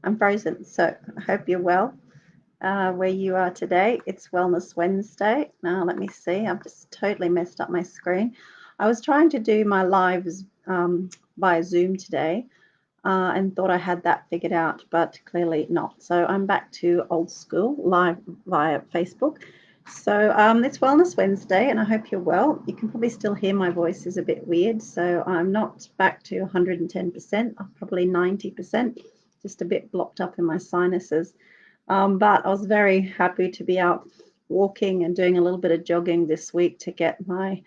I'm frozen, so I hope you're well where you are today. It's Wellness Wednesday. Now, let me see. I've just totally messed up my screen. I was trying to do my lives via Zoom today and thought I had that figured out, but clearly not. So I'm back to old school, live via Facebook. So it's Wellness Wednesday, and I hope you're well. You can probably still hear my voice is a bit weird, so I'm not back to 110%. I'm probably 90%, just a bit blocked up in my sinuses. But I was very happy to be out walking and doing a little bit of jogging this week to get my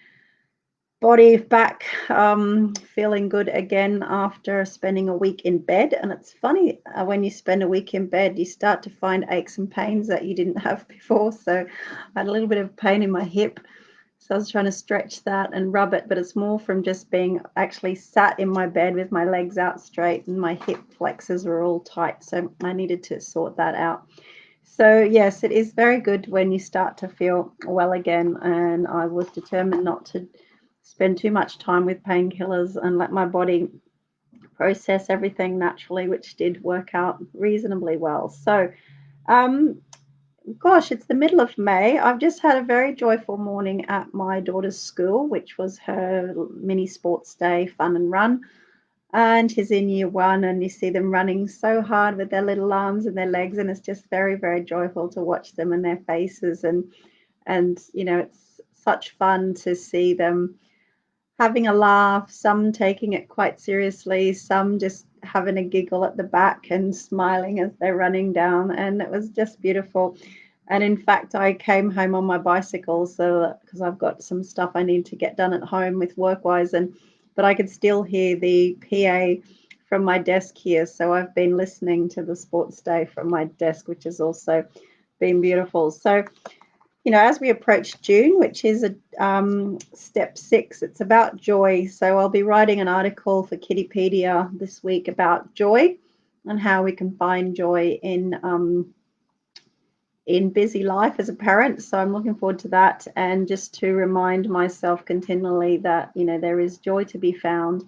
body back feeling good again after spending a week in bed. And it's funny, when you spend a week in bed, you start to find aches and pains that you didn't have before. So I had a little bit of pain in my hip. So I was trying to stretch that and rub it, but it's more from just being actually sat in my bed with my legs out straight and my hip flexors were all tight. So I needed to sort that out. So yes, it is very good when you start to feel well again. And I was determined not to spend too much time with painkillers and let my body process everything naturally, which did work out reasonably well. So, um, gosh, it's the middle of May. I've just had a very joyful morning at my daughter's school, which was her mini sports day, fun and run. And she's in year one, and you see them running so hard with their little arms and their legs, and it's just very, very joyful to watch them and their faces. And it's such fun to see them having a laugh, some taking it quite seriously, some just having a giggle at the back and smiling as they're running down. And it was just beautiful. And in fact, I came home on my bicycle so because I've got some stuff I need to get done at home with work-wise, and but I could still hear the PA from my desk here. So I've been listening to the sports day from my desk, which has also been beautiful. So as we approach June, which is a step 6, it's about joy. So I'll be writing an article for Kittypedia this week about joy and how we can find joy in busy life as a parent. So I'm looking forward to that, and just to remind myself continually that there is joy to be found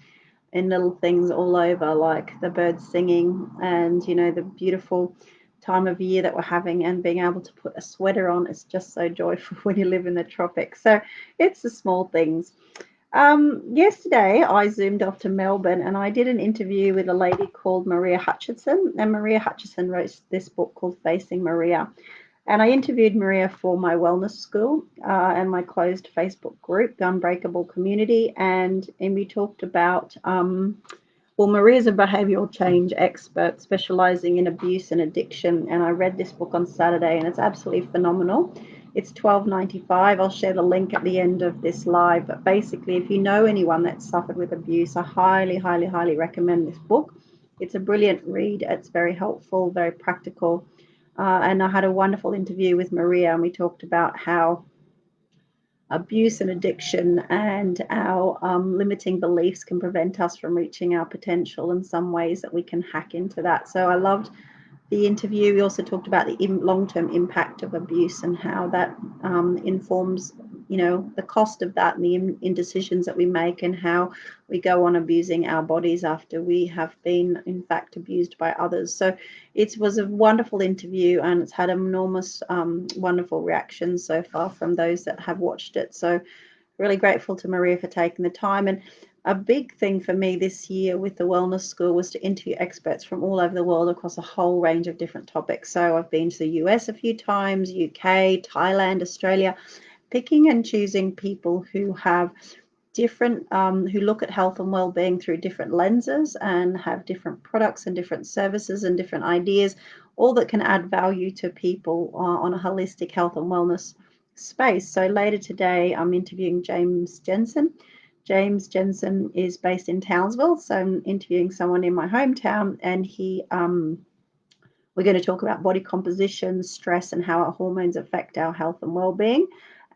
in little things all over, like the birds singing and the beautiful time of year that we're having, and being able to put a sweater on is just so joyful when you live in the tropics. So it's the small things. Yesterday, I zoomed off to Melbourne and I did an interview with a lady called Maria Hutchison. And Maria Hutchison wrote this book called Facing Maria. And I interviewed Maria for my wellness school and my closed Facebook group, the Unbreakable Community. And we talked about, well, Maria's a behavioral change expert specializing in abuse and addiction. And I read this book on Saturday and it's absolutely phenomenal. It's $12.95. I'll share the link at the end of this live. But basically, if you know anyone that's suffered with abuse, I highly, highly, highly recommend this book. It's a brilliant read. It's very helpful, very practical. And I had a wonderful interview with Maria, and we talked about how abuse and addiction and our limiting beliefs can prevent us from reaching our potential, and some ways that we can hack into that. So I loved the interview. We also talked about the long-term impact of abuse and how that informs, the cost of that and the indecisions that we make, and how we go on abusing our bodies after we have been, in fact, abused by others. So it was a wonderful interview, and it's had enormous, wonderful reactions so far from those that have watched it. So really grateful to Maria for taking the time. And a big thing for me this year with the wellness school was to interview experts from all over the world across a whole range of different topics. So I've been to the US a few times, UK, Thailand, Australia, picking and choosing people who have different, who look at health and well-being through different lenses and have different products and different services and different ideas, all that can add value to people on a holistic health and wellness space. So later today, I'm interviewing James Jensen. James Jensen is based in Townsville, so I'm interviewing someone in my hometown, and we're going to talk about body composition, stress, and how our hormones affect our health and well-being.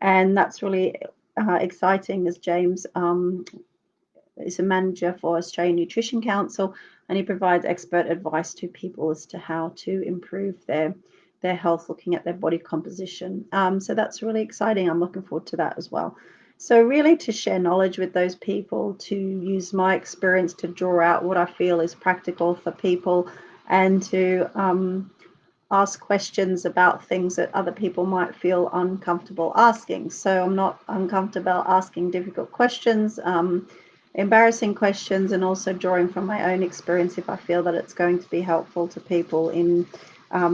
And that's really exciting, as James is a manager for Australian Nutrition Council, and he provides expert advice to people as to how to improve their health, looking at their body composition. So that's really exciting. I'm looking forward to that as well. So really, to share knowledge with those people, to use my experience to draw out what I feel is practical for people, and to ask questions about things that other people might feel uncomfortable asking. So I'm not uncomfortable asking difficult questions, embarrassing questions, and also drawing from my own experience if I feel that it's going to be helpful to people in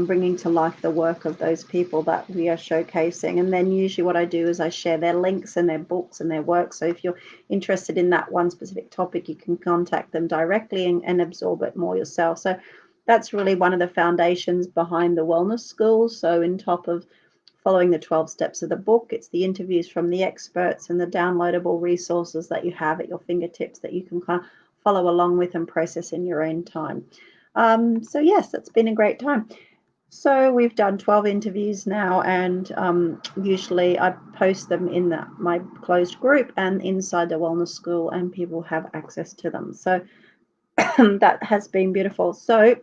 bringing to life the work of those people that we are showcasing. And then usually what I do is I share their links and their books and their work. So if you're interested in that one specific topic, you can contact them directly and absorb it more yourself. So that's really one of the foundations behind the wellness school. So in top of following the 12 steps of the book, it's the interviews from the experts and the downloadable resources that you have at your fingertips that you can kind of follow along with and process in your own time. So yes, it's been a great time. So we've done 12 interviews now, and usually I post them in my closed group and inside the wellness school, and people have access to them. So that has been beautiful. So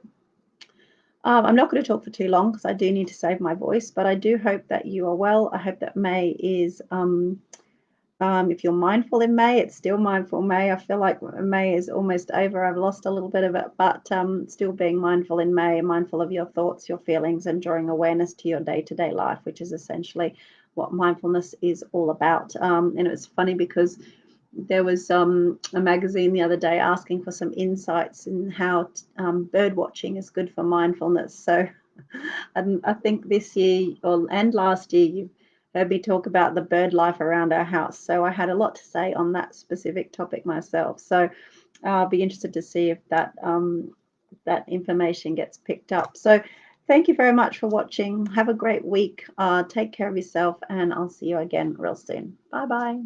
I'm not going to talk for too long because I do need to save my voice, but I do hope that you are well. I hope that May is, if you're mindful in May, it's still mindful May. I feel like May is almost over. I've lost a little bit of it, but still being mindful in May, mindful of your thoughts, your feelings, and drawing awareness to your day-to-day life, which is essentially what mindfulness is all about. And it's funny because there was a magazine the other day asking for some insights in how bird watching is good for mindfulness. So I think this year and last year you've heard me talk about the bird life around our house. So I had a lot to say on that specific topic myself. So I'll be interested to see if that information gets picked up. So thank you very much for watching. Have a great week. Take care of yourself, and I'll see you again real soon. Bye bye.